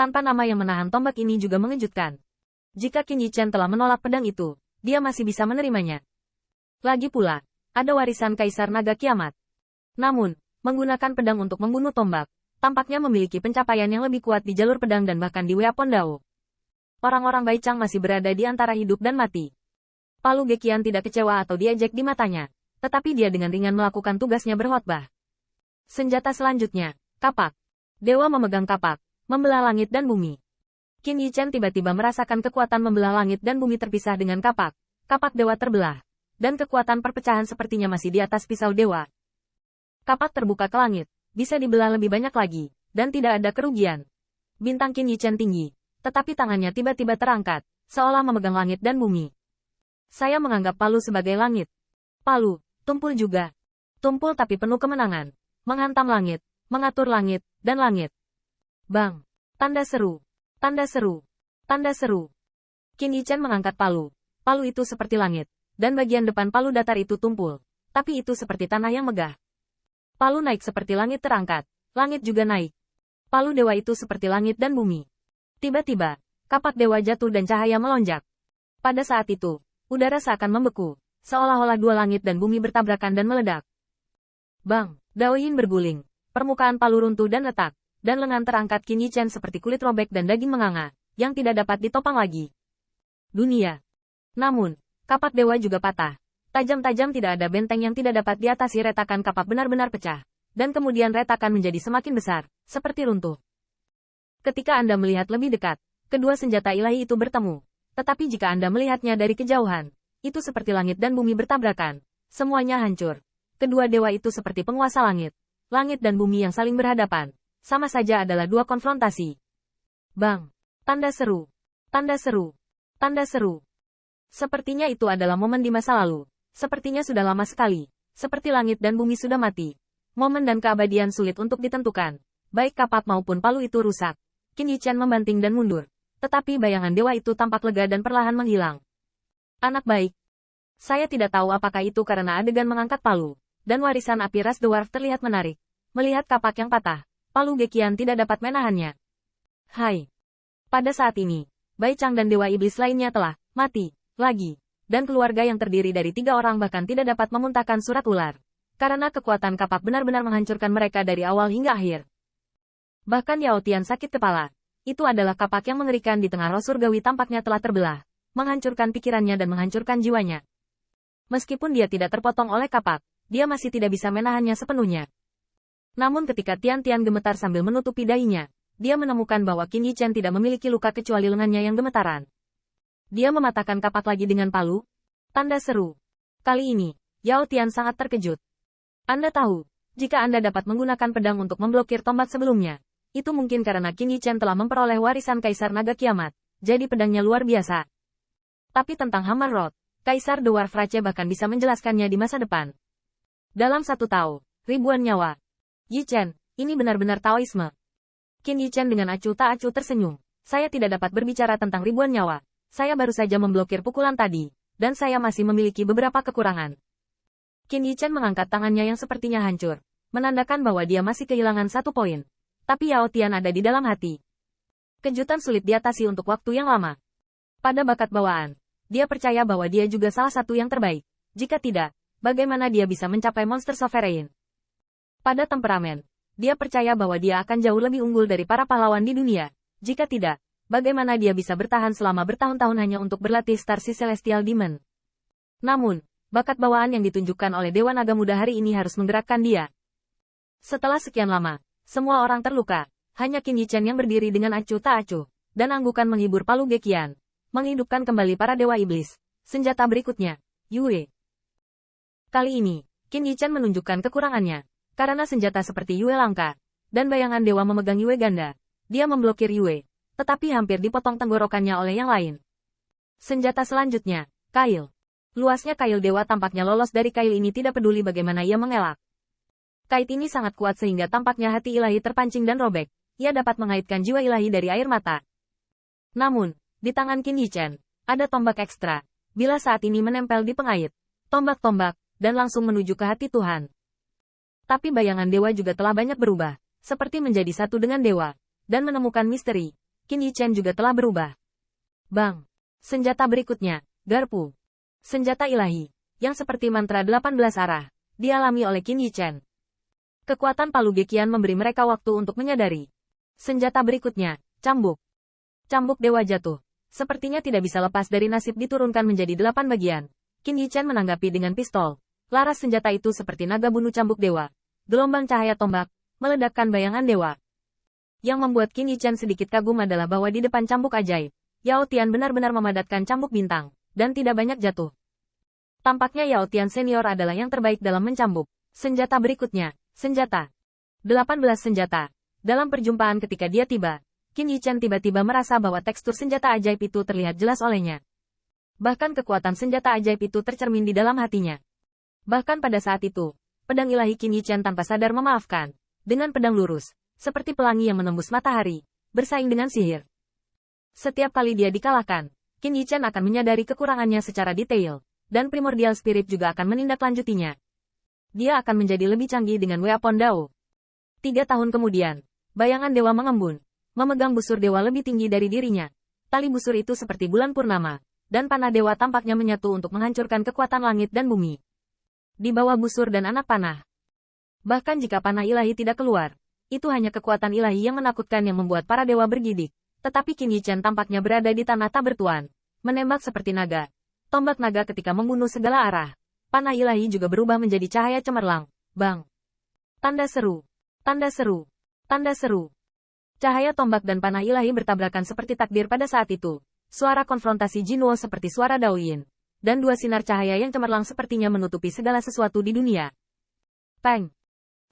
Tanpa nama yang menahan tombak ini juga mengejutkan. Jika Qin Yichen telah menolak pedang itu, dia masih bisa menerimanya. Lagi pula, ada warisan Kaisar Naga Kiamat. Namun, menggunakan pedang untuk membunuh tombak, tampaknya memiliki pencapaian yang lebih kuat di jalur pedang dan bahkan di Weapon Dao. Orang-orang Baichang masih berada di antara hidup dan mati. Palu Geqian tidak kecewa atau diejek di matanya, tetapi dia dengan ringan melakukan tugasnya berkhotbah. Senjata selanjutnya, kapak. Dewa memegang kapak, membelah langit dan bumi. Qin Yichen tiba-tiba merasakan kekuatan membelah langit dan bumi terpisah dengan kapak. Kapak dewa terbelah, dan kekuatan perpecahan sepertinya masih di atas pisau dewa. Kapak terbuka ke langit, bisa dibelah lebih banyak lagi, dan tidak ada kerugian. Bintang Qin Yichen tinggi, tetapi tangannya tiba-tiba terangkat, seolah memegang langit dan bumi. Saya menganggap palu sebagai langit. Palu, tumpul juga. Tumpul tapi penuh kemenangan. Menghantam langit, mengatur langit, dan langit. Bang! Tanda seru. Tanda seru. Tanda seru. Qin Yichen mengangkat palu. Palu itu seperti langit, dan bagian depan palu datar itu tumpul. Tapi itu seperti tanah yang megah. Palu naik seperti langit terangkat. Langit juga naik. Palu dewa itu seperti langit dan bumi. Tiba-tiba, kapak dewa jatuh dan cahaya melonjak. Pada saat itu, udara seakan membeku, seolah-olah dua langit dan bumi bertabrakan dan meledak. Bang! Dao Yin berguling. Permukaan palu runtuh dan retak. Dan lengan terangkat Qin Yichen seperti kulit robek dan daging menganga, yang tidak dapat ditopang lagi. Dunia. Namun, kapak dewa juga patah. Tajam-tajam tidak ada benteng yang tidak dapat diatasi, retakan kapak benar-benar pecah. Dan kemudian retakan menjadi semakin besar, seperti runtuh. Ketika Anda melihat lebih dekat, kedua senjata ilahi itu bertemu. Tetapi jika Anda melihatnya dari kejauhan, itu seperti langit dan bumi bertabrakan. Semuanya hancur. Kedua dewa itu seperti penguasa langit. Langit dan bumi yang saling berhadapan. Sama saja adalah dua konfrontasi. Bang! Tanda seru. Tanda seru. Tanda seru. Sepertinya itu adalah momen di masa lalu. Sepertinya sudah lama sekali. Seperti langit dan bumi sudah mati. Momen dan keabadian sulit untuk ditentukan. Baik kapak maupun palu itu rusak. Qin Yichen membanting dan mundur. Tetapi bayangan dewa itu tampak lega dan perlahan menghilang. Anak baik. Saya tidak tahu apakah itu karena adegan mengangkat palu. Dan warisan api ras dwarf terlihat menarik. Melihat kapak yang patah, Palu Geqian tidak dapat menahannya. Hai. Pada saat ini, Baichang dan Dewa Iblis lainnya telah mati lagi. Dan keluarga yang terdiri dari 3 orang bahkan tidak dapat memuntahkan surat ular. Karena kekuatan kapak benar-benar menghancurkan mereka dari awal hingga akhir. Bahkan Yao Tian sakit kepala. Itu adalah kapak yang mengerikan di tengah roh surgawi tampaknya telah terbelah. Menghancurkan pikirannya dan menghancurkan jiwanya. Meskipun dia tidak terpotong oleh kapak, dia masih tidak bisa menahannya sepenuhnya. Namun ketika Tian-Tian gemetar sambil menutupi dahinya, dia menemukan bahwa Qin Yichen tidak memiliki luka kecuali lengannya yang gemetaran. Dia mematahkan kapak lagi dengan palu. Tanda seru. Kali ini, Yao Tian sangat terkejut. Anda tahu, jika Anda dapat menggunakan pedang untuk memblokir tombak sebelumnya, itu mungkin karena Qin Yichen telah memperoleh warisan Kaisar Naga Kiamat, jadi pedangnya luar biasa. Tapi tentang Hammer Rod, Kaisar Dwarf Rache bahkan bisa menjelaskannya di masa depan. Dalam 1 tahun, ribuan nyawa. Yichen, ini benar-benar Taoisme. Qin Yichen dengan acuh tak acuh tersenyum. Saya tidak dapat berbicara tentang ribuan nyawa. Saya baru saja memblokir pukulan tadi, dan saya masih memiliki beberapa kekurangan. Qin Yichen mengangkat tangannya yang sepertinya hancur, menandakan bahwa dia masih kehilangan 1 poin. Tapi Yao Tian ada di dalam hati. Kejutan sulit diatasi untuk waktu yang lama. Pada bakat bawaan, dia percaya bahwa dia juga salah satu yang terbaik. Jika tidak, bagaimana dia bisa mencapai monster sovereign? Pada temperamen, dia percaya bahwa dia akan jauh lebih unggul dari para pahlawan di dunia. Jika tidak, bagaimana dia bisa bertahan selama bertahun-tahun hanya untuk berlatih Star Sea Celestial Demon? Namun, bakat bawaan yang ditunjukkan oleh Dewa Naga Muda hari ini harus menggerakkan dia. Setelah sekian lama, semua orang terluka. Hanya Qin Yichen yang berdiri dengan acuh tak acuh, dan anggukan menghibur Palu Geqian, menghidupkan kembali para Dewa Iblis. Senjata berikutnya, Yue. Kali ini, Qin Yichen menunjukkan kekurangannya. Karena senjata seperti Yue langka, dan bayangan dewa memegang Yue ganda, dia memblokir Yue, tetapi hampir dipotong tenggorokannya oleh yang lain. Senjata selanjutnya, Kail. Luasnya kail dewa tampaknya lolos dari kail ini tidak peduli bagaimana ia mengelak. Kait ini sangat kuat sehingga tampaknya hati ilahi terpancing dan robek, ia dapat mengaitkan jiwa ilahi dari air mata. Namun, di tangan Qin Yichen, ada tombak ekstra, bila saat ini menempel di pengait, tombak-tombak, dan langsung menuju ke hati Tuhan. Tapi bayangan dewa juga telah banyak berubah, seperti menjadi satu dengan dewa, dan menemukan misteri. Qin Yichen juga telah berubah. Bang! Senjata berikutnya, garpu. Senjata ilahi, yang seperti mantra 18 arah, dialami oleh Qin Yichen. Kekuatan Palu Gekian memberi mereka waktu untuk menyadari. Senjata berikutnya, cambuk. Cambuk dewa jatuh. Sepertinya tidak bisa lepas dari nasib diturunkan menjadi 8 bagian. Qin Yichen menanggapi dengan pistol. Laras senjata itu seperti naga bunuh cambuk dewa. Gelombang cahaya tombak, meledakkan bayangan dewa. Yang membuat Qin Yichen sedikit kagum adalah bahwa di depan cambuk ajaib, Yao Tian benar-benar memadatkan cambuk bintang, dan tidak banyak jatuh. Tampaknya Yao Tian senior adalah yang terbaik dalam mencambuk. Senjata berikutnya, senjata. 18 senjata. Dalam perjumpaan ketika dia tiba, Qin Yichen tiba-tiba merasa bahwa tekstur senjata ajaib itu terlihat jelas olehnya. Bahkan kekuatan senjata ajaib itu tercermin di dalam hatinya. Bahkan pada saat itu, pedang ilahi Qin Yichen tanpa sadar memaafkan. Dengan pedang lurus, seperti pelangi yang menembus matahari, bersaing dengan sihir. Setiap kali dia dikalahkan, Qin Yichen akan menyadari kekurangannya secara detail, dan primordial spirit juga akan menindaklanjutinya. Dia akan menjadi lebih canggih dengan Weapon Dao. 3 tahun kemudian, bayangan dewa mengembun, memegang busur dewa lebih tinggi dari dirinya. Tali busur itu seperti bulan purnama, dan panah dewa tampaknya menyatu untuk menghancurkan kekuatan langit dan bumi. Di bawah busur dan anak panah. Bahkan jika panah ilahi tidak keluar, itu hanya kekuatan ilahi yang menakutkan yang membuat para dewa bergidik. Tetapi Qin Yichen tampaknya berada di tanah tak bertuan, menembak seperti naga. Tombak naga ketika membunuh segala arah. Panah ilahi juga berubah menjadi cahaya cemerlang. Bang! Tanda seru. Tanda seru. Tanda seru. Cahaya tombak dan panah ilahi bertabrakan seperti takdir pada saat itu. Suara konfrontasi Jinwo seperti suara Daoyin. Dan 2 sinar cahaya yang cemerlang sepertinya menutupi segala sesuatu di dunia. Peng!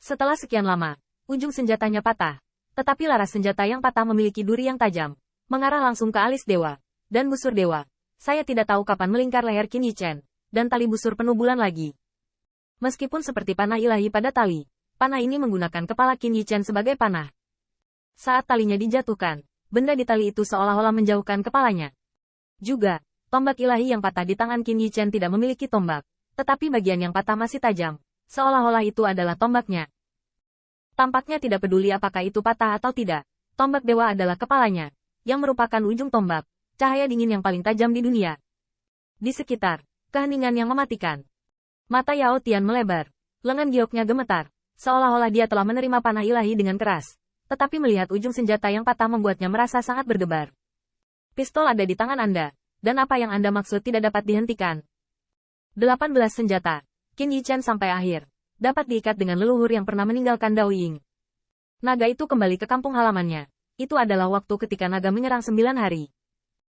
Setelah sekian lama, ujung senjatanya patah. Tetapi laras senjata yang patah memiliki duri yang tajam. Mengarah langsung ke alis dewa. Dan busur dewa. Saya tidak tahu kapan melingkar leher Qin Yichen. Dan tali busur penuh bulan lagi. Meskipun seperti panah ilahi pada tali, panah ini menggunakan kepala Qin Yichen sebagai panah. Saat talinya dijatuhkan, benda di tali itu seolah-olah menjauhkan kepalanya. Juga, tombak ilahi yang patah di tangan Qin Yichen tidak memiliki tombak, tetapi bagian yang patah masih tajam, seolah-olah itu adalah tombaknya. Tampaknya tidak peduli apakah itu patah atau tidak, tombak dewa adalah kepalanya, yang merupakan ujung tombak, cahaya dingin yang paling tajam di dunia. Di sekitar, keheningan yang mematikan. Mata Yao Tian melebar. Lengan gioknya gemetar. Seolah-olah dia telah menerima panah ilahi dengan keras. Tetapi melihat ujung senjata yang patah membuatnya merasa sangat berdebar. Pistol ada di tangan Anda. Dan apa yang Anda maksud tidak dapat dihentikan. 18 senjata. Qin Yichen sampai akhir. Dapat diikat dengan leluhur yang pernah meninggalkan Dao Ying. Naga itu kembali ke kampung halamannya. Itu adalah waktu ketika naga menyerang 9 hari.